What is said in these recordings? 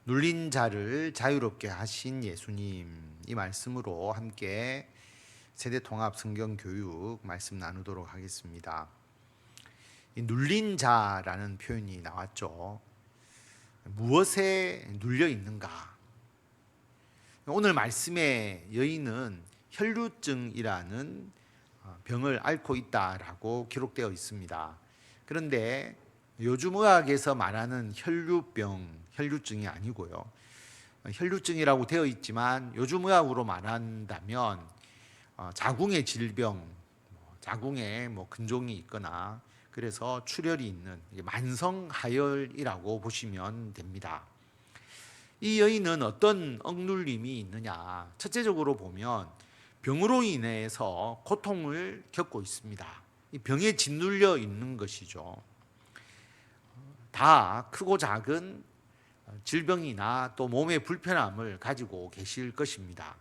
눌린 자를 자유롭게 하신 예수님, 이 말씀으로 함께 세대통합 성경 교육 말씀 나누도록 하겠습니다. 이 눌린 자라는 표현이 나왔죠. 무엇에 눌려 있는가? 오늘 말씀의 여인은 혈루증이라는 병을 앓고 있다라고 기록되어 있습니다. 그런데 요즘 의학에서 말하는 혈루증이 아니고요. 혈루증이라고 되어 있지만 요즘 의학으로 말한다면 자궁의 질병, 자궁에 근종이 있거나 그래서 출혈이 있는 만성하혈이라고 보시면 됩니다. 이 여인은 어떤 억눌림이 있느냐? 첫째적으로 보면 병으로 인해서 고통을 겪고 있습니다. 이 병에 짓눌려 있는 것이죠. 다 크고 작은 질병이나 또 몸의 불편함을 가지고 계실 것입니다.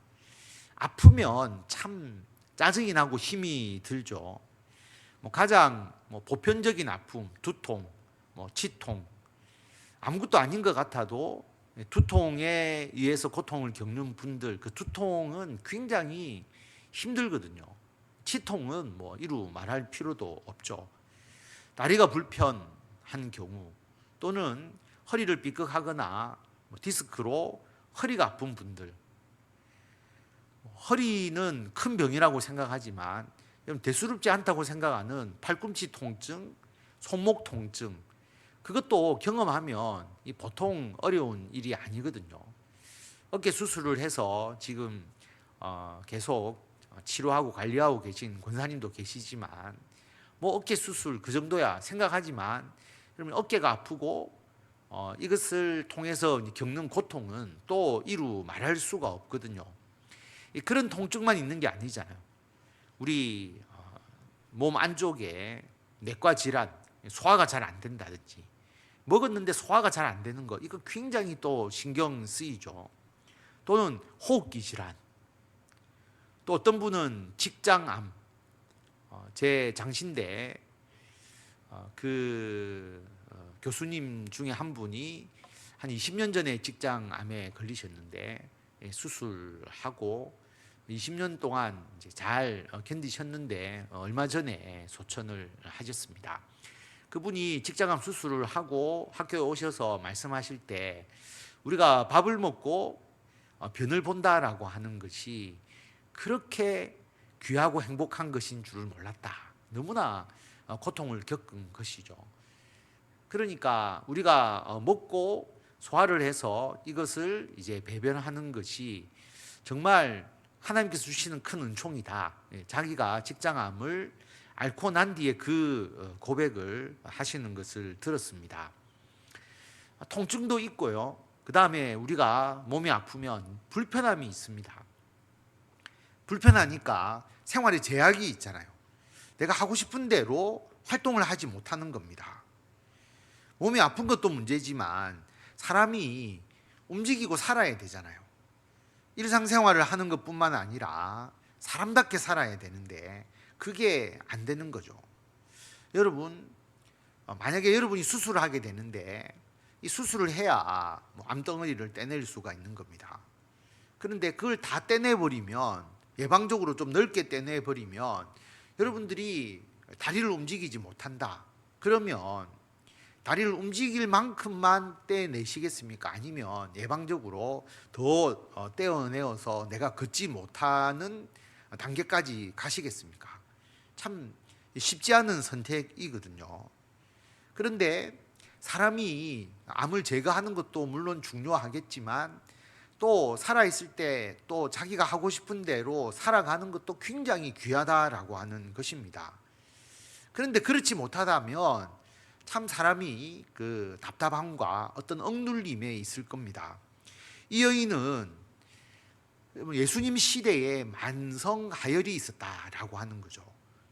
아프면 참 짜증이 나고 힘이 들죠. 가장 보편적인 아픔, 두통, 치통, 아무것도 아닌 것 같아도 두통에 의해서 고통을 겪는 분들, 그 두통은 굉장히 힘들거든요. 치통은 이루 말할 필요도 없죠. 다리가 불편한 경우 또는 허리를 삐걱하거나 디스크로 허리가 아픈 분들, 허리는 큰 병이라고 생각하지만 대수롭지 않다고 생각하는 팔꿈치 통증, 손목 통증, 그것도 경험하면 보통 어려운 일이 아니거든요. 어깨 수술을 해서 지금 계속 치료하고 관리하고 계신 권사님도 계시지만 어깨 수술 그 정도야 생각하지만 여러분 어깨가 아프고 이것을 통해서 겪는 고통은 또 이루 말할 수가 없거든요. 그런 통증만 있는 게 아니잖아요. 우리 몸 안쪽에 내과 질환, 소화가 잘 안 된다든지 먹었는데 소화가 잘 안 되는 거, 이거 굉장히 또 신경 쓰이죠. 또는 호흡기 질환, 또 어떤 분은 직장암, 제 장신대 교수님 중에 한 분이 한 20년 전에 직장암에 걸리셨는데 수술하고 20년 동안 이제 잘 견디셨는데 얼마 전에 소천을 하셨습니다. 그분이 직장암 수술을 하고 학교에 오셔서 말씀하실 때 우리가 밥을 먹고 변을 본다라고 하는 것이 그렇게 귀하고 행복한 것인 줄을 몰랐다. 너무나 고통을 겪은 것이죠. 그러니까 우리가 먹고 소화를 해서 이것을 이제 배변하는 것이 정말 하나님께서 주시는 큰 은총이다. 자기가 직장암을 앓고 난 뒤에 그 고백을 하시는 것을 들었습니다. 통증도 있고요. 그 다음에 우리가 몸이 아프면 불편함이 있습니다. 불편하니까 생활에 제약이 있잖아요. 내가 하고 싶은 대로 활동을 하지 못하는 겁니다. 몸이 아픈 것도 문제지만 사람이 움직이고 살아야 되잖아요. 일상생활을 하는 것뿐만 아니라 사람답게 살아야 되는데 그게 안 되는 거죠. 여러분, 만약에 여러분이 수술을 하게 되는데 이 수술을 해야 암덩어리를 떼낼 수가 있는 겁니다. 그런데 그걸 다 떼내버리면, 예방적으로 좀 넓게 떼내버리면 여러분들이 다리를 움직이지 못한다. 그러면 다리를 움직일 만큼만 떼내시겠습니까? 아니면 예방적으로 더 떼어내어서 내가 걷지 못하는 단계까지 가시겠습니까? 참 쉽지 않은 선택이거든요. 그런데 사람이 암을 제거하는 것도 물론 중요하겠지만 또 살아있을 때 또 자기가 하고 싶은 대로 살아가는 것도 굉장히 귀하다라고 하는 것입니다. 그런데 그렇지 못하다면 참 사람이 그 답답함과 어떤 억눌림에 있을 겁니다. 이 여인은 예수님 시대에 만성하혈이 있었다라고 하는 거죠.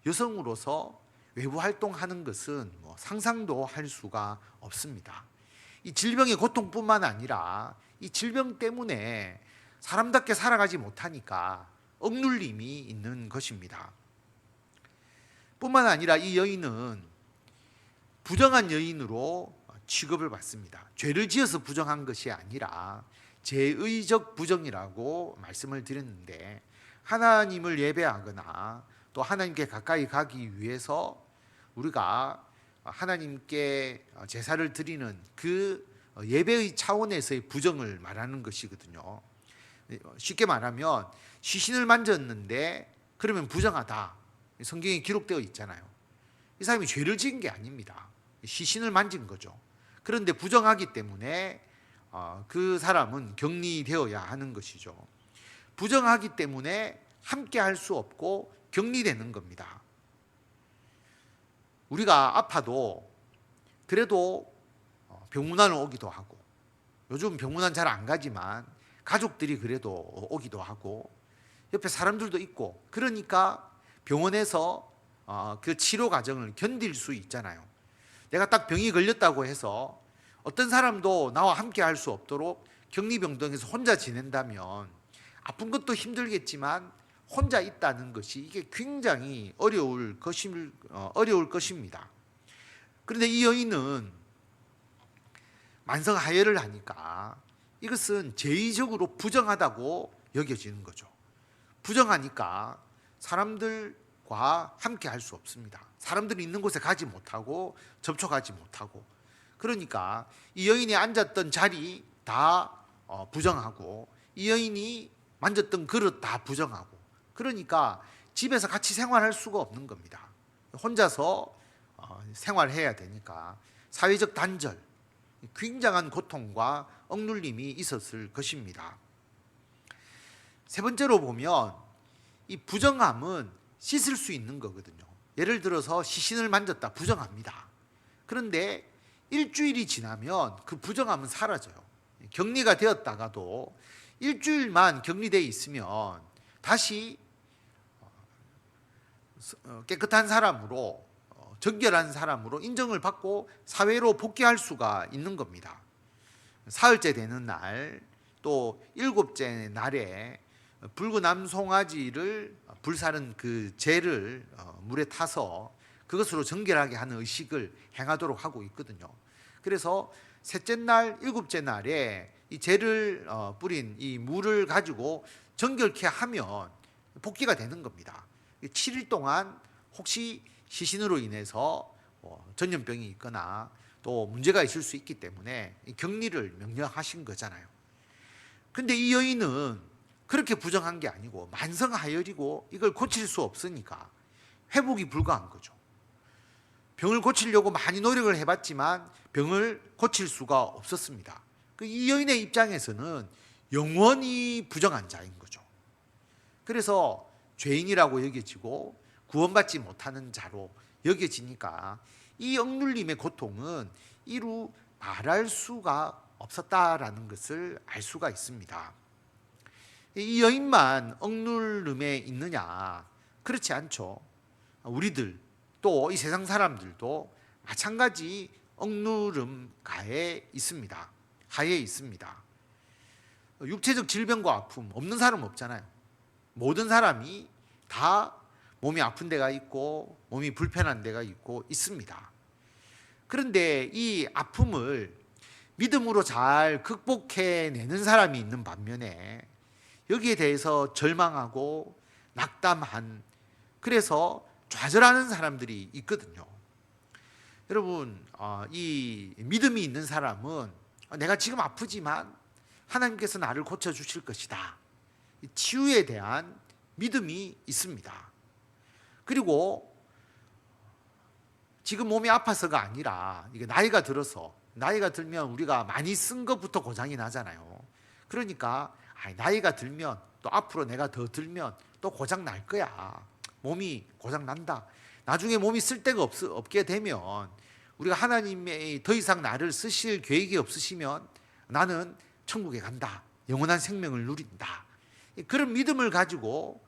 여성으로서 외부 활동하는 것은 상상도 할 수가 없습니다. 이 질병의 고통뿐만 아니라 이 질병 때문에 사람답게 살아가지 못하니까 억눌림이 있는 것입니다. 뿐만 아니라 이 여인은 부정한 여인으로 취급을 받습니다. 죄를 지어서 부정한 것이 아니라 제의적 부정이라고 말씀을 드렸는데, 하나님을 예배하거나 또 하나님께 가까이 가기 위해서 우리가 하나님께 제사를 드리는 그 예배의 차원에서의 부정을 말하는 것이거든요. 쉽게 말하면 시신을 만졌는데 그러면 부정하다, 성경에 기록되어 있잖아요. 이 사람이 죄를 지은 게 아닙니다. 시신을 만진 거죠. 그런데 부정하기 때문에 그 사람은 격리되어야 하는 것이죠. 부정하기 때문에 함께 할 수 없고 격리되는 겁니다. 우리가 아파도 그래도 병문안을 오기도 하고, 요즘 병문안 잘 안 가지만 가족들이 그래도 오기도 하고 옆에 사람들도 있고, 그러니까 병원에서 그 치료 과정을 견딜 수 있잖아요. 내가 딱 병이 걸렸다고 해서 어떤 사람도 나와 함께 할 수 없도록 격리병동에서 혼자 지낸다면 아픈 것도 힘들겠지만 혼자 있다는 것이 이게 굉장히 어려울 것입니다. 그런데 이 여인은 만성하혈을 하니까 이것은 제의적으로 부정하다고 여겨지는 거죠. 부정하니까 사람들과 함께 할 수 없습니다. 사람들이 있는 곳에 가지 못하고 접촉하지 못하고, 그러니까 이 여인이 앉았던 자리 다 부정하고, 이 여인이 만졌던 그릇 다 부정하고, 그러니까 집에서 같이 생활할 수가 없는 겁니다. 혼자서 생활해야 되니까 사회적 단절, 굉장한 고통과 억눌림이 있었을 것입니다. 세 번째로 보면 이 부정함은 씻을 수 있는 거거든요. 예를 들어서 시신을 만졌다, 부정합니다. 그런데 일주일이 지나면 그 부정함은 사라져요. 격리가 되었다가도 일주일만 격리되어 있으면 다시 깨끗한 사람으로, 정결한 사람으로 인정을 받고 사회로 복귀할 수가 있는 겁니다. 사흘째 되는 날, 또 일곱째 날에 붉은 암송아지를 불사른 그 재를 물에 타서 그것으로 정결하게 하는 의식을 행하도록 하고 있거든요. 그래서 셋째 날, 일곱째 날에 이 재를 뿌린 이 물을 가지고 정결케 하면 복귀가 되는 겁니다. 7일 동안 혹시 시신으로 인해서 전염병이 있거나 또 문제가 있을 수 있기 때문에 격리를 명령하신 거잖아요. 근데 이 여인은 그렇게 부정한 게 아니고 만성하혈이고 이걸 고칠 수 없으니까 회복이 불가한 거죠. 병을 고치려고 많이 노력을 해봤지만 병을 고칠 수가 없었습니다. 이 여인의 입장에서는 영원히 부정한 자인 거죠. 그래서 죄인이라고 여겨지고 구원받지 못하는 자로 여겨지니까 이 억눌림의 고통은 이루 말할 수가 없었다라는 것을 알 수가 있습니다. 이 여인만 억눌림에 있느냐? 그렇지 않죠. 우리들 또 이 세상 사람들도 마찬가지 억누름 가에 있습니다. 하에 있습니다. 육체적 질병과 아픔 없는 사람 없잖아요. 모든 사람이 다 몸이 아픈 데가 있고 몸이 불편한 데가 있고 있습니다. 그런데 이 아픔을 믿음으로 잘 극복해내는 사람이 있는 반면에 여기에 대해서 절망하고 낙담한, 그래서 좌절하는 사람들이 있거든요. 여러분, 이 믿음이 있는 사람은 내가 지금 아프지만 하나님께서 나를 고쳐주실 것이다, 치유에 대한 믿음이 있습니다. 그리고 지금 몸이 아파서가 아니라 이게 나이가 들면 우리가 많이 쓴 것부터 고장이 나잖아요. 그러니까 나이가 들면 또 앞으로 내가 더 들면 또 고장 날 거야. 몸이 고장 난다. 나중에 몸이 쓸 데가 없게 되면 우리가 하나님의 더 이상 나를 쓰실 계획이 없으시면 나는 천국에 간다. 영원한 생명을 누린다. 그런 믿음을 가지고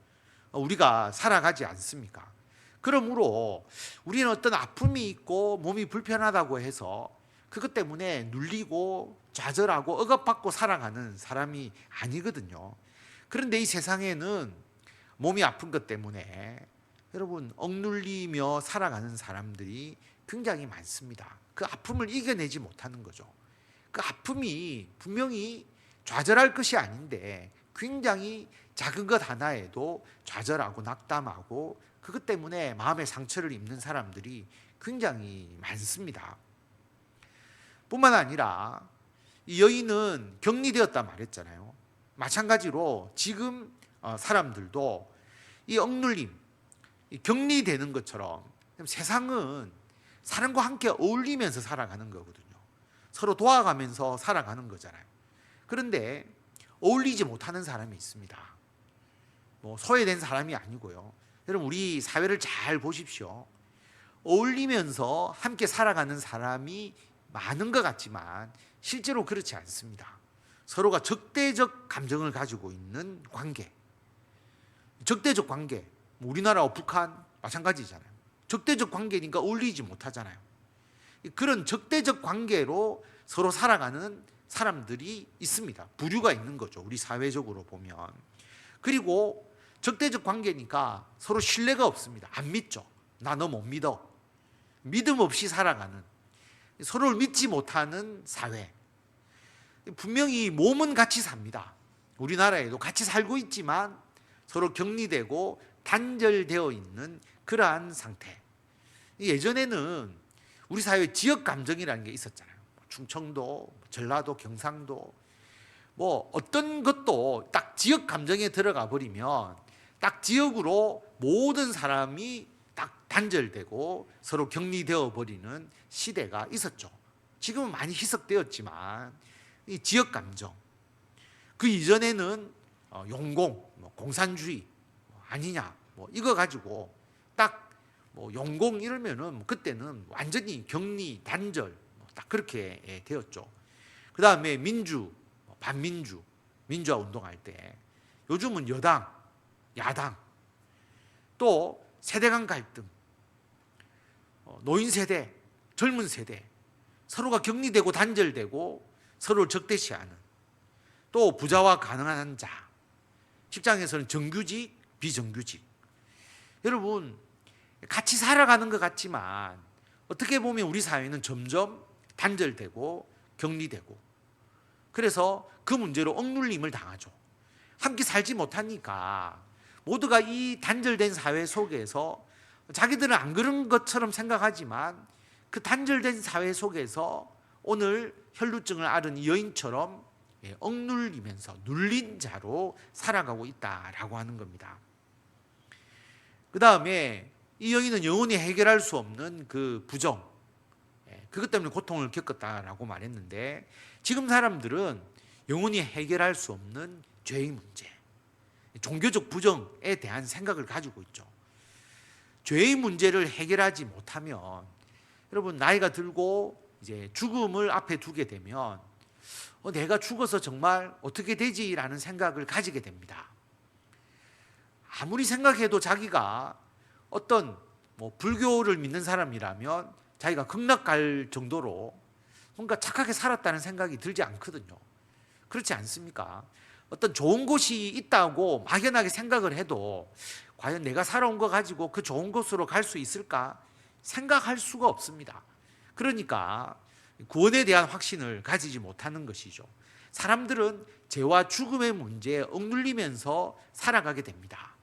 우리가 살아가지 않습니까? 그러므로 우리는 어떤 아픔이 있고 몸이 불편하다고 해서 그것 때문에 눌리고 좌절하고 억압받고 살아가는 사람이 아니거든요. 그런데 이 세상에는 몸이 아픈 것 때문에 여러분 억눌리며 살아가는 사람들이 굉장히 많습니다. 그 아픔을 이겨내지 못하는 거죠. 그 아픔이 분명히 좌절할 것이 아닌데 굉장히 작은 것 하나에도 좌절하고 낙담하고 그것 때문에 마음의 상처를 입는 사람들이 굉장히 많습니다. 뿐만 아니라 이 여인은 격리되었다 말했잖아요. 마찬가지로 지금 사람들도 이 억눌림, 이 격리되는 것처럼 세상은 사람과 함께 어울리면서 살아가는 거거든요. 서로 도와가면서 살아가는 거잖아요. 그런데 어울리지 못하는 사람이 있습니다. 뭐 소외된 사람이 아니고요. 여러분 우리 사회를 잘 보십시오. 어울리면서 함께 살아가는 사람이 많은 것 같지만 실제로 그렇지 않습니다. 서로가 적대적 감정을 가지고 있는 관계. 적대적 관계. 우리나라와 북한 마찬가지잖아요. 적대적 관계니까 어울리지 못하잖아요. 그런 적대적 관계로 서로 살아가는 사람들이 있습니다. 부류가 있는 거죠. 우리 사회적으로 보면. 그리고 적대적 관계니까 서로 신뢰가 없습니다. 안 믿죠. 나 너 못 믿어. 믿음 없이 살아가는, 서로를 믿지 못하는 사회. 분명히 몸은 같이 삽니다. 우리나라에도 같이 살고 있지만 서로 격리되고 단절되어 있는 그러한 상태. 예전에는 우리 사회에 지역 감정이라는 게 있었잖아요. 충청도, 전라도, 경상도 뭐 어떤 것도 딱 지역 감정에 들어가 버리면 딱 지역으로 모든 사람이 딱 단절되고 서로 격리되어 버리는 시대가 있었죠. 지금은 많이 희석되었지만 이 지역 감정, 그 이전에는 용공, 공산주의 아니냐 뭐 이거 가지고 딱 뭐 용공 이러면은 그때는 완전히 격리 단절 딱 그렇게 되었죠. 그 다음에 민주, 반민주, 민주화 운동할 때 요즘은 여당, 야당, 또 세대 간 갈등, 노인 세대, 젊은 세대 서로가 격리되고 단절되고 서로를 적대시하는, 또 부자와 가난한 자, 직장에서는 정규직, 비정규직. 여러분 같이 살아가는 것 같지만 어떻게 보면 우리 사회는 점점 단절되고 격리되고 그래서 그 문제로 억눌림을 당하죠. 함께 살지 못하니까 모두가 이 단절된 사회 속에서 자기들은 안 그런 것처럼 생각하지만 그 단절된 사회 속에서 오늘 혈루증을 앓은 이 여인처럼 억눌리면서 눌린 자로 살아가고 있다라고 하는 겁니다. 그 다음에 이 여인은 영원히 해결할 수 없는 그 부정, 그것 때문에 고통을 겪었다라고 말했는데 지금 사람들은 영원히 해결할 수 없는 죄의 문제, 종교적 부정에 대한 생각을 가지고 있죠. 죄의 문제를 해결하지 못하면 여러분 나이가 들고 이제 죽음을 앞에 두게 되면 내가 죽어서 정말 어떻게 되지라는 생각을 가지게 됩니다. 아무리 생각해도 자기가 어떤 불교를 믿는 사람이라면 자기가 극락 갈 정도로 뭔가 착하게 살았다는 생각이 들지 않거든요. 그렇지 않습니까? 어떤 좋은 곳이 있다고 막연하게 생각을 해도 과연 내가 살아온 거 가지고 그 좋은 곳으로 갈 수 있을까 생각할 수가 없습니다. 그러니까 구원에 대한 확신을 가지지 못하는 것이죠. 사람들은 죄와 죽음의 문제에 억눌리면서 살아가게 됩니다.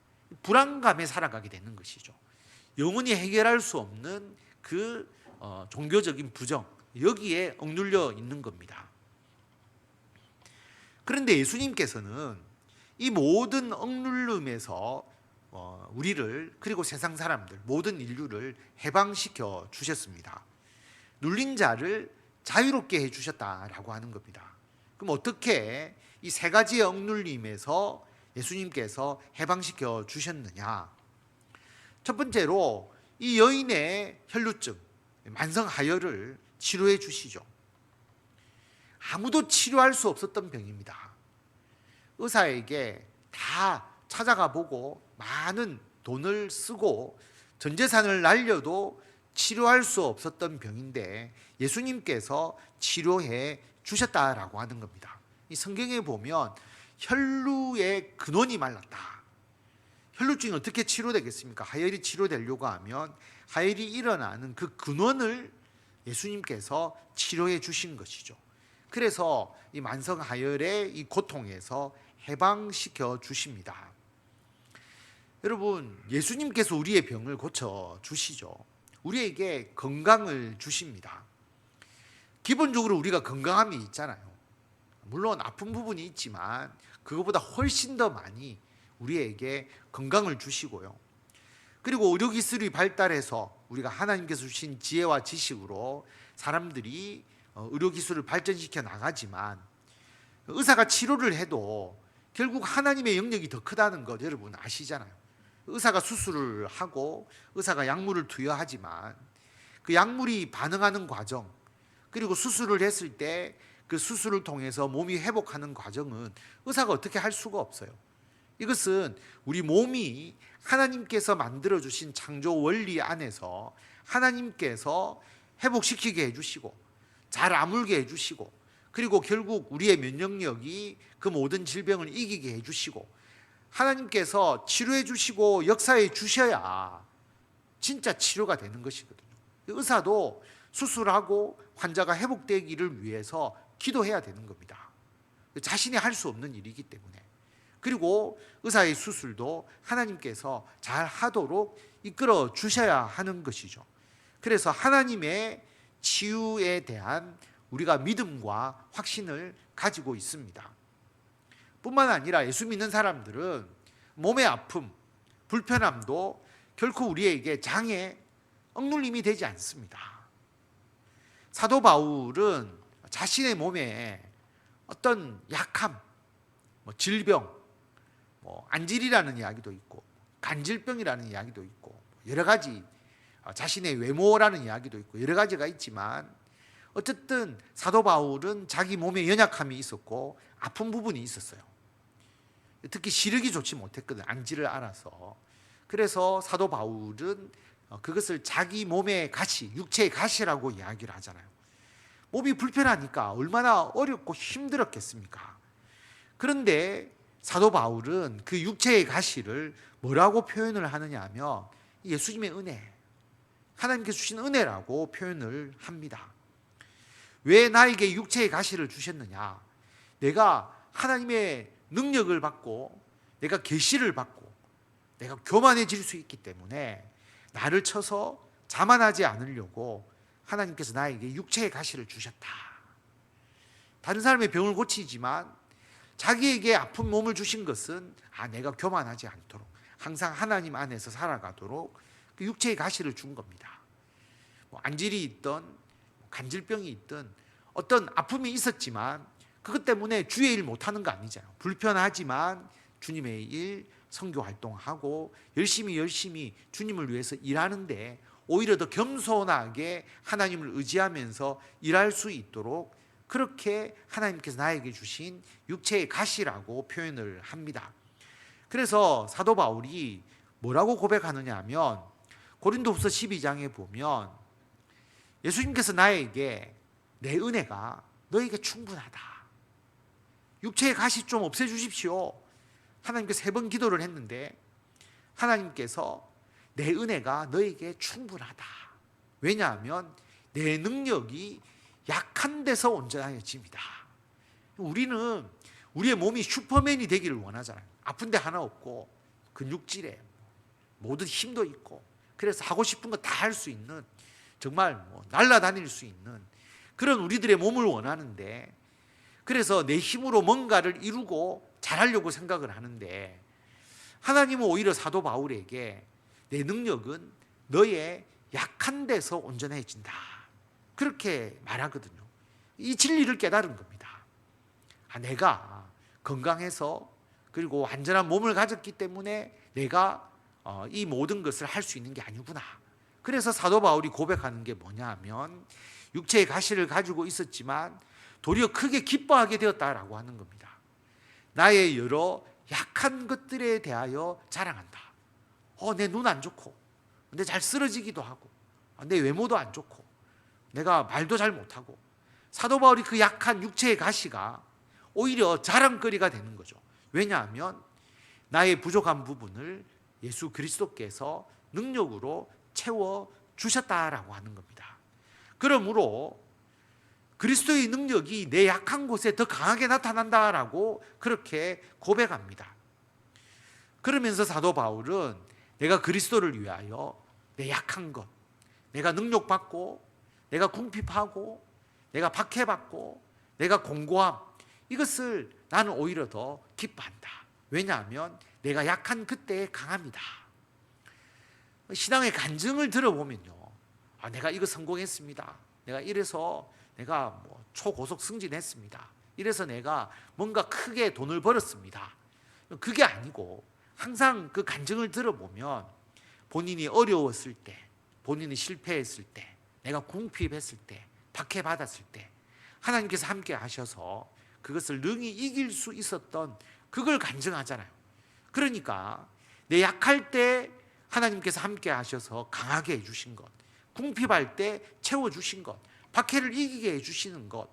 불안감에 살아가게 되는 것이죠. 영원히 해결할 수 없는 그 종교적인 부정, 여기에 억눌려 있는 겁니다. 그런데 예수님께서는 이 모든 억눌림에서 우리를, 그리고 세상 사람들, 모든 인류를 해방시켜 주셨습니다. 눌린 자를 자유롭게 해주셨다라고 하는 겁니다. 그럼 어떻게 이 세 가지의 억눌림에서 예수님께서 해방시켜 주셨느냐? 첫 번째로 이 여인의 혈루증, 만성하혈을 치료해 주시죠. 아무도 치료할 수 없었던 병입니다. 의사에게 다 찾아가 보고 많은 돈을 쓰고 전 재산을 날려도 치료할 수 없었던 병인데 예수님께서 치료해 주셨다라고 하는 겁니다. 이 성경에 보면 혈루의 근원이 말랐다, 혈루증이 어떻게 치료되겠습니까? 하혈이 치료되려고 하면 하혈이 일어나는 그 근원을 예수님께서 치료해 주신 것이죠. 그래서 이 만성 하혈의 이 고통에서 해방시켜 주십니다. 여러분, 예수님께서 우리의 병을 고쳐 주시죠. 우리에게 건강을 주십니다. 기본적으로 우리가 건강함이 있잖아요. 물론 아픈 부분이 있지만 그것보다 훨씬 더 많이 우리에게 건강을 주시고요. 그리고 의료기술이 발달해서 우리가 하나님께서 주신 지혜와 지식으로 사람들이 의료기술을 발전시켜 나가지만 의사가 치료를 해도 결국 하나님의 영역이 더 크다는 것 여러분 아시잖아요. 의사가 수술을 하고 의사가 약물을 투여하지만 그 약물이 반응하는 과정, 그리고 수술을 했을 때 그 수술을 통해서 몸이 회복하는 과정은 의사가 어떻게 할 수가 없어요. 이것은 우리 몸이 하나님께서 만들어주신 창조 원리 안에서 하나님께서 회복시키게 해주시고 잘 아물게 해주시고, 그리고 결국 우리의 면역력이 그 모든 질병을 이기게 해주시고 하나님께서 치료해 주시고 역사해 주셔야 진짜 치료가 되는 것이거든요. 의사도 수술하고 환자가 회복되기를 위해서 기도해야 되는 겁니다. 자신이 할 수 없는 일이기 때문에. 그리고 의사의 수술도 하나님께서 잘 하도록 이끌어 주셔야 하는 것이죠. 그래서 하나님의 치유에 대한 우리가 믿음과 확신을 가지고 있습니다. 뿐만 아니라 예수 믿는 사람들은 몸의 아픔, 불편함도 결코 우리에게 장애, 억눌림이 되지 않습니다. 사도 바울은 자신의 몸에 어떤 약함, 질병, 안질이라는 이야기도 있고 간질병이라는 이야기도 있고 여러 가지, 자신의 외모라는 이야기도 있고 여러 가지가 있지만 어쨌든 사도 바울은 자기 몸에 연약함이 있었고 아픈 부분이 있었어요. 특히 시력이 좋지 못했거든, 안지를 알아서. 그래서 사도 바울은 그것을 자기 몸의 가시, 육체의 가시라고 이야기를 하잖아요. 몸이 불편하니까 얼마나 어렵고 힘들었겠습니까? 그런데 사도 바울은 그 육체의 가시를 뭐라고 표현을 하느냐 하면 예수님의 은혜, 하나님께서 주신 은혜라고 표현을 합니다. 왜 나에게 육체의 가시를 주셨느냐? 내가 하나님의 능력을 받고 내가 계시를 받고 내가 교만해질 수 있기 때문에 나를 쳐서 자만하지 않으려고 하나님께서 나에게 육체의 가시를 주셨다. 다른 사람의 병을 고치지만 자기에게 아픈 몸을 주신 것은 내가 교만하지 않도록 항상 하나님 안에서 살아가도록 그 육체의 가시를 준 겁니다. 안질이 있든 간질병이 있든 어떤 아픔이 있었지만 그것 때문에 주의 일 못하는 거 아니잖아요. 불편하지만 주님의 일, 선교 활동하고 열심히 주님을 위해서 일하는데 오히려 더 겸손하게 하나님을 의지하면서 일할 수 있도록 그렇게 하나님께서 나에게 주신 육체의 가시라고 표현을 합니다. 그래서 사도 바울이 뭐라고 고백하느냐 하면 고린도후서 12장에 보면 예수님께서 나에게 내 은혜가 너에게 충분하다. 육체의 가시 좀 없애주십시오. 하나님께서 3번 기도를 했는데 하나님께서 내 은혜가 너에게 충분하다. 왜냐하면 내 능력이 약한 데서 온전하여집니다. 우리는 우리의 몸이 슈퍼맨이 되기를 원하잖아요. 아픈 데 하나 없고 근육질에 모든 힘도 있고 그래서 하고 싶은 거 다 할 수 있는 정말 날아다닐 수 있는 그런 우리들의 몸을 원하는데, 그래서 내 힘으로 뭔가를 이루고 잘하려고 생각을 하는데 하나님은 오히려 사도 바울에게 내 능력은 너의 약한 데서 온전해진다 그렇게 말하거든요. 이 진리를 깨달은 겁니다. 내가 건강해서 그리고 완전한 몸을 가졌기 때문에 내가 이 모든 것을 할 수 있는 게 아니구나. 그래서 사도 바울이 고백하는 게 뭐냐 하면 육체의 가시를 가지고 있었지만 도리어 크게 기뻐하게 되었다라고 하는 겁니다. 나의 여러 약한 것들에 대하여 자랑한다. 내 눈 안 좋고 내 잘 쓰러지기도 하고 내 외모도 안 좋고 내가 말도 잘 못하고, 사도 바울이 그 약한 육체의 가시가 오히려 자랑거리가 되는 거죠. 왜냐하면 나의 부족한 부분을 예수 그리스도께서 능력으로 채워 주셨다라고 하는 겁니다. 그러므로 그리스도의 능력이 내 약한 곳에 더 강하게 나타난다라고 그렇게 고백합니다. 그러면서 사도 바울은 내가 그리스도를 위하여 내 약한 것, 내가 능력받고, 내가 궁핍하고, 내가 박해받고, 내가 공고함, 이것을 나는 오히려 더 기뻐한다. 왜냐하면 내가 약한 그때에 강합니다. 신앙의 간증을 들어보면요, 내가 이거 성공했습니다. 내가 이래서 내가 초고속 승진했습니다. 이래서 내가 뭔가 크게 돈을 벌었습니다. 그게 아니고 항상 그 간증을 들어보면 본인이 어려웠을 때, 본인이 실패했을 때, 내가 궁핍했을 때, 박해받았을 때 하나님께서 함께 하셔서 그것을 능히 이길 수 있었던 그걸 간증하잖아요. 그러니까 내 약할 때 하나님께서 함께 하셔서 강하게 해주신 것, 궁핍할 때 채워주신 것, 박해를 이기게 해주시는 것,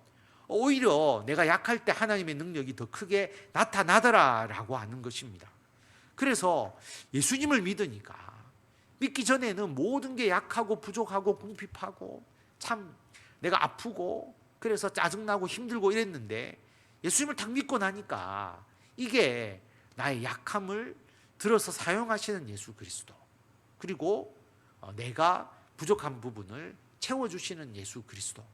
오히려 내가 약할 때 하나님의 능력이 더 크게 나타나더라라고 하는 것입니다. 그래서 예수님을 믿으니까, 믿기 전에는 모든 게 약하고 부족하고 궁핍하고 참 내가 아프고 그래서 짜증나고 힘들고 이랬는데, 예수님을 딱 믿고 나니까 이게 나의 약함을 들어서 사용하시는 예수 그리스도, 그리고 내가 부족한 부분을 채워주시는 예수 그리스도,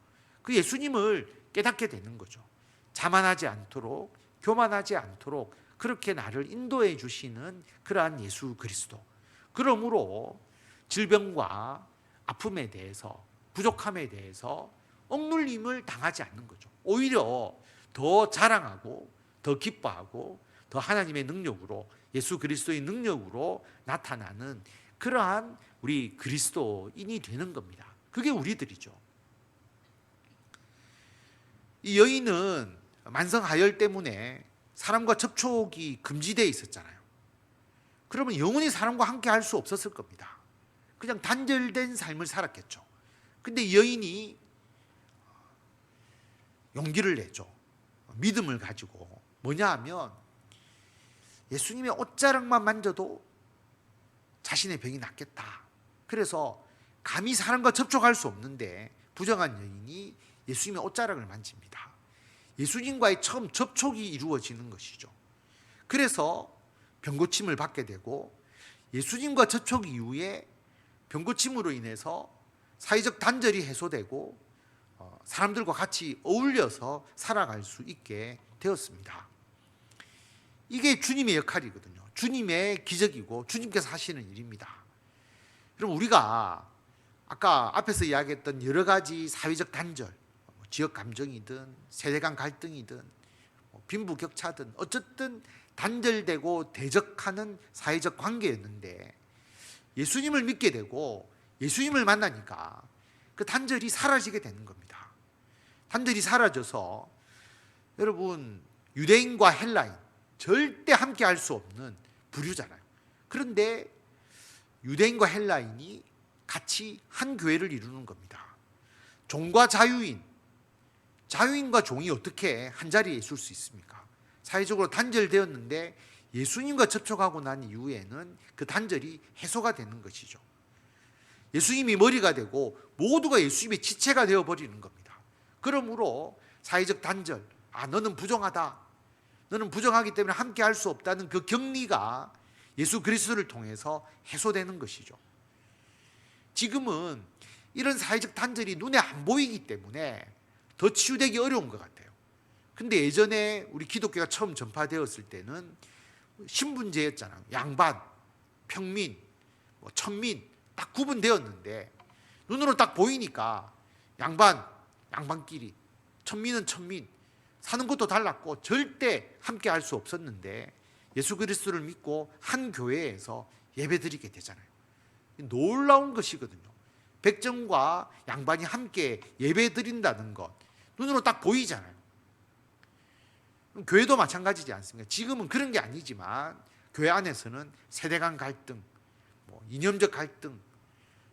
그 예수님을 깨닫게 되는 거죠. 자만하지 않도록, 교만하지 않도록 그렇게 나를 인도해 주시는 그러한 예수 그리스도. 그러므로 질병과 아픔에 대해서, 부족함에 대해서 억눌림을 당하지 않는 거죠. 오히려 더 자랑하고 더 기뻐하고 더 하나님의 능력으로, 예수 그리스도의 능력으로 나타나는 그러한 우리 그리스도인이 되는 겁니다. 그게 우리들이죠. 이 여인은 만성하열 때문에 사람과 접촉이 금지되어 있었잖아요. 그러면 영원히 사람과 함께 할 수 없었을 겁니다. 그냥 단절된 삶을 살았겠죠. 근데 이 여인이 용기를 내죠. 믿음을 가지고. 뭐냐 하면 예수님의 옷자락만 만져도 자신의 병이 낫겠다. 그래서 감히 사람과 접촉할 수 없는데 부정한 여인이 예수님의 옷자락을 만집니다. 예수님과의 처음 접촉이 이루어지는 것이죠. 그래서 병고침을 받게 되고, 예수님과 접촉 이후에 병고침으로 인해서 사회적 단절이 해소되고 사람들과 같이 어울려서 살아갈 수 있게 되었습니다. 이게 주님의 역할이거든요. 주님의 기적이고 주님께서 하시는 일입니다. 그럼 우리가 아까 앞에서 이야기했던 여러 가지 사회적 단절, 지역 감정이든 세대 간 갈등이든 빈부격차든 어쨌든 단절되고 대적하는 사회적 관계였는데, 예수님을 믿게 되고 예수님을 만나니까 그 단절이 사라지게 되는 겁니다. 단절이 사라져서, 여러분, 유대인과 헬라인 절대 함께 할 수 없는 부류잖아요. 그런데 유대인과 헬라인이 같이 한 교회를 이루는 겁니다. 종과 자유인, 자유인과 종이 어떻게 한 자리에 있을 수 있습니까? 사회적으로 단절되었는데 예수님과 접촉하고 난 이후에는 그 단절이 해소가 되는 것이죠. 예수님이 머리가 되고 모두가 예수님의 지체가 되어버리는 겁니다. 그러므로 사회적 단절, 너는 부정하다, 너는 부정하기 때문에 함께 할 수 없다는 그 격리가 예수 그리스도를 통해서 해소되는 것이죠. 지금은 이런 사회적 단절이 눈에 안 보이기 때문에 더 치유되기 어려운 것 같아요. 근데 예전에 우리 기독교가 처음 전파되었을 때는 신분제였잖아요. 양반, 평민, 천민 딱 구분되었는데, 눈으로 딱 보이니까 양반끼리, 천민은 천민, 사는 것도 달랐고 절대 함께 할 수 없었는데 예수 그리스도를 믿고 한 교회에서 예배드리게 되잖아요. 놀라운 것이거든요. 백정과 양반이 함께 예배드린다는 것, 눈으로 딱 보이잖아요. 교회도 마찬가지지 않습니까? 지금은 그런 게 아니지만 교회 안에서는 세대 간 갈등, 이념적 갈등,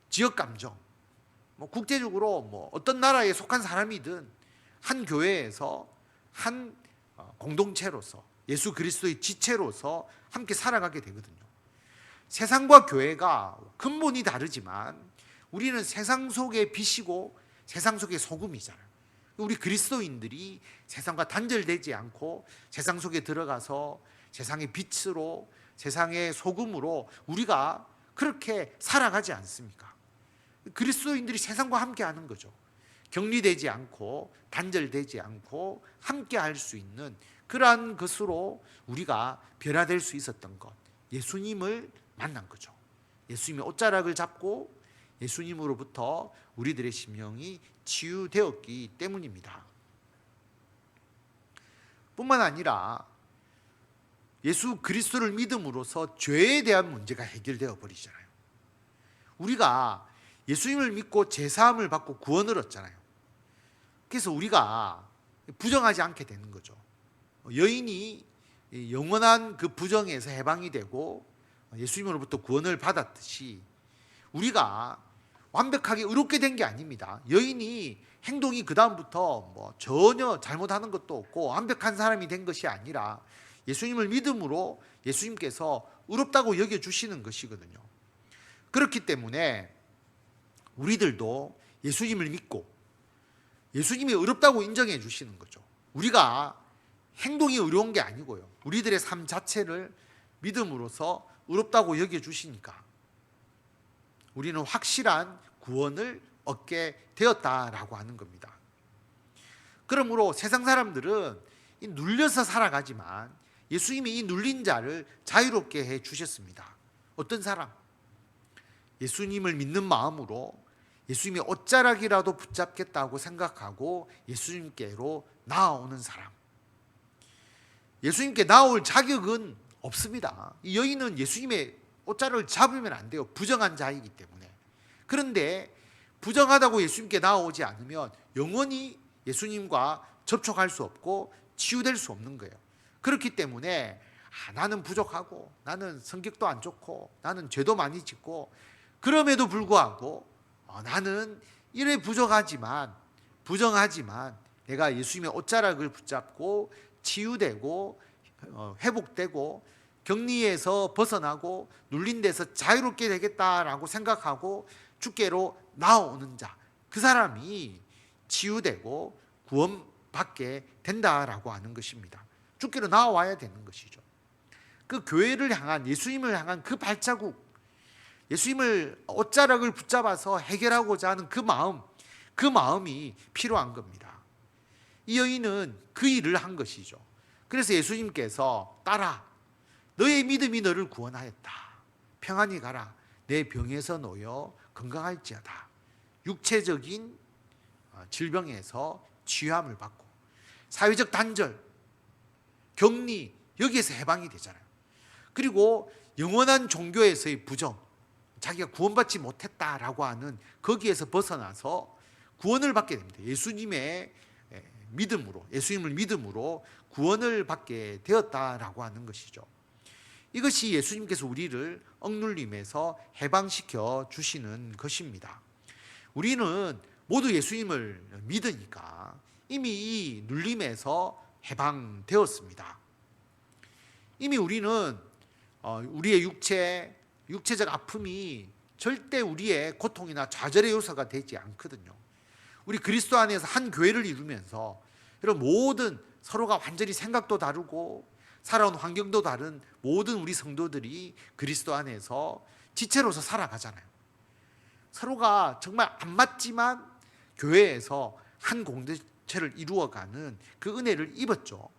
지역 감정, 국제적으로 어떤 나라에 속한 사람이든 한 교회에서 한 공동체로서 예수 그리스도의 지체로서 함께 살아가게 되거든요. 세상과 교회가 근본이 다르지만 우리는 세상 속의 빛이고 세상 속의 소금이잖아요. 우리 그리스도인들이 세상과 단절되지 않고 세상 속에 들어가서 세상의 빛으로, 세상의 소금으로 우리가 그렇게 살아가지 않습니까? 그리스도인들이 세상과 함께 하는 거죠. 격리되지 않고 단절되지 않고 함께 할 수 있는 그러한 것으로 우리가 변화될 수 있었던 것, 예수님을 만난 거죠. 예수님의 옷자락을 잡고 예수님으로부터 우리들의 심령이 치유되었기 때문입니다. 뿐만 아니라 예수 그리스도를 믿음으로써 죄에 대한 문제가 해결되어 버리잖아요. 우리가 예수님을 믿고 제사함을 받고 구원을 얻잖아요. 그래서 우리가 부정하지 않게 되는 거죠. 여인이 영원한 그 부정에서 해방이 되고 예수님으로부터 구원을 받았듯이 우리가 완벽하게 의롭게 된 게 아닙니다. 여인이 행동이 그 다음부터 뭐 전혀 잘못하는 것도 없고 완벽한 사람이 된 것이 아니라 예수님을 믿음으로 예수님께서 의롭다고 여겨주시는 것이거든요. 그렇기 때문에 우리들도 예수님을 믿고 예수님이 의롭다고 인정해 주시는 거죠. 우리가 행동이 의로운 게 아니고요. 우리들의 삶 자체를 믿음으로써 의롭다고 여겨주시니까 우리는 확실한 구원을 얻게 되었다라고 하는 겁니다. 그러므로 세상 사람들은 눌려서 살아가지만 예수님이 이 눌린 자를 자유롭게 해 주셨습니다. 어떤 사람? 예수님을 믿는 마음으로 예수님의 옷자락이라도 붙잡겠다고 생각하고 예수님께로 나아오는 사람. 예수님께 나올 자격은 없습니다. 이 여인은 예수님의 옷자락을 잡으면 안 돼요. 부정한 자이기 때문에. 그런데 부정하다고 예수님께 나오지 않으면 영원히 예수님과 접촉할 수 없고 치유될 수 없는 거예요. 그렇기 때문에 나는 부족하고 나는 성격도 안 좋고 나는 죄도 많이 짓고 그럼에도 불구하고 나는 이래 부정하지만 내가 예수님의 옷자락을 붙잡고 치유되고 회복되고 격리에서 벗어나고 눌린 데서 자유롭게 되겠다라고 생각하고 주께로 나오는 자, 그 사람이 치유되고 구원받게 된다라고 하는 것입니다. 주께로 나와야 되는 것이죠. 그 교회를 향한, 예수님을 향한 그 발자국, 예수님을 옷자락을 붙잡아서 해결하고자 하는 그 마음이 필요한 겁니다. 이 여인은 그 일을 한 것이죠. 그래서 예수님께서 따라, 너의 믿음이 너를 구원하였다. 평안히 가라. 내 병에서 놓여 건강할지어다. 육체적인 질병에서 치유함을 받고 사회적 단절, 격리, 여기에서 해방이 되잖아요. 그리고 영원한 종교에서의 부정, 자기가 구원받지 못했다라고 하는 거기에서 벗어나서 구원을 받게 됩니다. 예수님을 믿음으로 구원을 받게 되었다라고 하는 것이죠. 이것이 예수님께서 우리를 억눌림에서 해방시켜 주시는 것입니다. 우리는 모두 예수님을 믿으니까 이미 이 눌림에서 해방되었습니다. 이미 우리는 우리의 육체적 아픔이 절대 우리의 고통이나 좌절의 요소가 되지 않거든요. 우리 그리스도 안에서 한 교회를 이루면서 이런 모든 서로가 완전히 생각도 다르고 살아온 환경도 다른 모든 우리 성도들이 그리스도 안에서 지체로서 살아가잖아요. 서로가 정말 안 맞지만 교회에서 한 공동체를 이루어가는 그 은혜를 입었죠.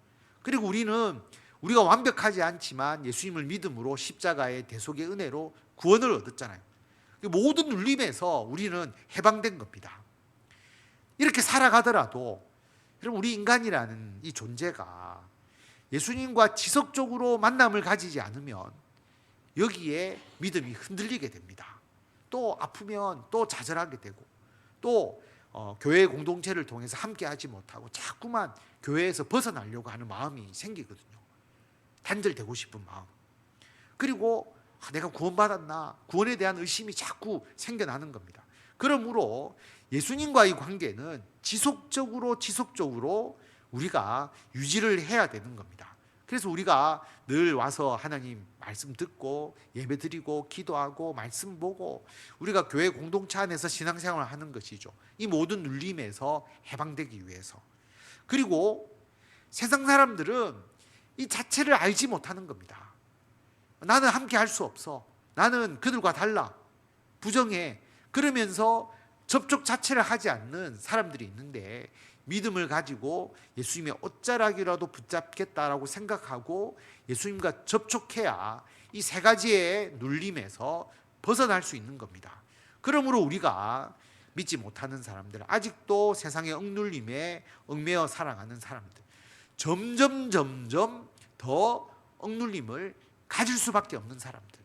그리고 우리가 완벽하지 않지만 예수님을 믿음으로 십자가의 대속의 은혜로 구원을 얻었잖아요. 모든 눌림에서 우리는 해방된 겁니다. 이렇게 살아가더라도 여러분, 우리 인간이라는 이 존재가 예수님과 지속적으로 만남을 가지지 않으면 여기에 믿음이 흔들리게 됩니다. 또 아프면 또 좌절하게 되고 또 교회 공동체를 통해서 함께하지 못하고 자꾸만 교회에서 벗어나려고 하는 마음이 생기거든요. 단절되고 싶은 마음. 그리고 내가 구원받았나? 구원에 대한 의심이 자꾸 생겨나는 겁니다. 그러므로 예수님과의 관계는 지속적으로 우리가 유지를 해야 되는 겁니다. 그래서 우리가 늘 와서 하나님 말씀 듣고 예배 드리고 기도하고 말씀 보고 우리가 교회 공동체 안에서 신앙생활을 하는 것이죠. 이 모든 눌림에서 해방되기 위해서. 그리고 세상 사람들은 이 자체를 알지 못하는 겁니다. 나는 함께 할 수 없어. 나는 그들과 달라. 부정해. 그러면서 접촉 자체를 하지 않는 사람들이 있는데, 믿음을 가지고 예수님의 옷자락이라도 붙잡겠다라고 생각하고 예수님과 접촉해야 이 세 가지의 눌림에서 벗어날 수 있는 겁니다. 그러므로 우리가 믿지 못하는 사람들, 아직도 세상의 억눌림에 얽매여 살아가는 사람들, 점점 더 억눌림을 가질 수밖에 없는 사람들.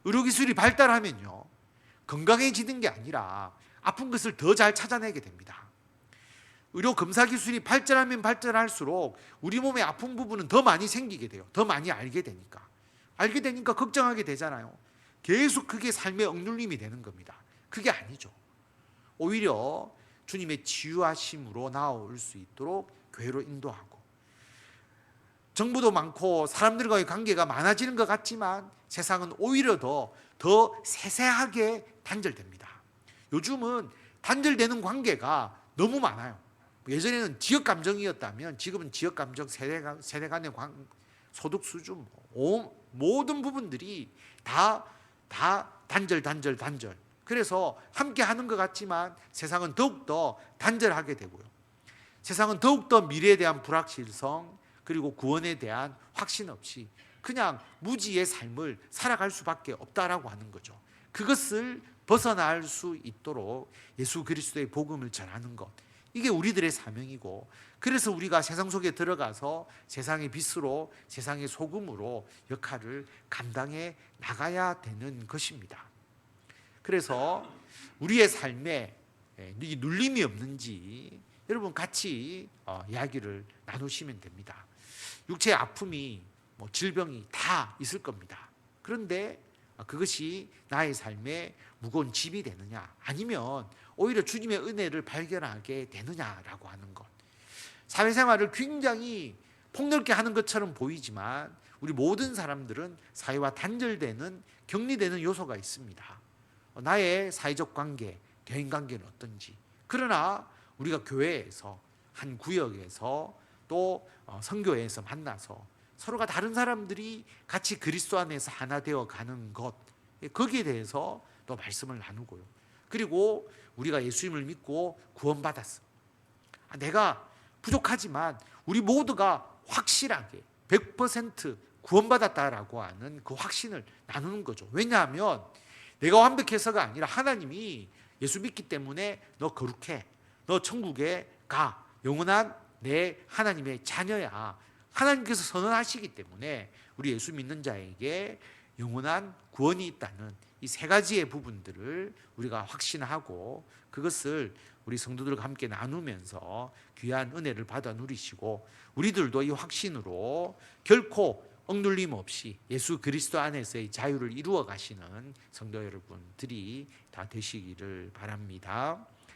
의료기술이 발달하면요, 건강해지는 게 아니라 아픈 것을 더 잘 찾아내게 됩니다. 의료 검사 기술이 발전하면 발전할수록 우리 몸의 아픈 부분은 더 많이 생기게 돼요. 더 많이 알게 되니까 걱정하게 되잖아요. 계속 그게 삶의 억눌림이 되는 겁니다. 그게 아니죠. 오히려 주님의 치유하심으로 나아올 수 있도록 교회로 인도하고, 정보도 많고 사람들과의 관계가 많아지는 것 같지만 세상은 오히려 더 세세하게 단절됩니다. 요즘은 단절되는 관계가 너무 많아요. 예전에는 지역 감정이었다면 지금은 지역 감정, 세대 간의 소득 수준, 모든 부분들이 다 단절. 그래서 함께 하는 것 같지만 세상은 더욱더 단절하게 되고요. 세상은 더욱더 미래에 대한 불확실성, 그리고 구원에 대한 확신 없이 그냥 무지의 삶을 살아갈 수밖에 없다라고 하는 거죠. 그것을 벗어날 수 있도록 예수 그리스도의 복음을 전하는 것, 이게 우리들의 사명이고, 그래서 우리가 세상 속에 들어가서 세상의 빛으로, 세상의 소금으로 역할을 감당해 나가야 되는 것입니다. 그래서 우리의 삶에 이 눌림이 없는지 여러분 같이 이야기를 나누시면 됩니다. 육체의 아픔이, 질병이 다 있을 겁니다. 그런데 그것이 나의 삶에 무거운 짐이 되느냐, 아니면 오히려 주님의 은혜를 발견하게 되느냐라고 하는 것. 사회생활을 굉장히 폭넓게 하는 것처럼 보이지만 우리 모든 사람들은 사회와 단절되는, 격리되는 요소가 있습니다. 나의 사회적 관계, 대인관계는 어떤지. 그러나 우리가 교회에서, 한 구역에서, 또 선교회에서 만나서 서로가 다른 사람들이 같이 그리스도 안에서 하나 되어 가는 것, 거기에 대해서 또 말씀을 나누고요. 그리고 우리가 예수님을 믿고 구원받았어. 내가 부족하지만 우리 모두가 확실하게 100% 구원받았다라고 하는 그 확신을 나누는 거죠. 왜냐하면 내가 완벽해서가 아니라 하나님이 예수 믿기 때문에 너 거룩해, 너 천국에 가, 영원한 내 하나님의 자녀야, 하나님께서 선언하시기 때문에 우리 예수 믿는 자에게 영원한 구원이 있다는 이 세 가지의 부분들을 우리가 확신하고, 그것을 우리 성도들과 함께 나누면서 귀한 은혜를 받아 누리시고, 우리들도 이 확신으로 결코 억눌림 없이 예수 그리스도 안에서의 자유를 이루어 가시는 성도 여러분들이 다 되시기를 바랍니다.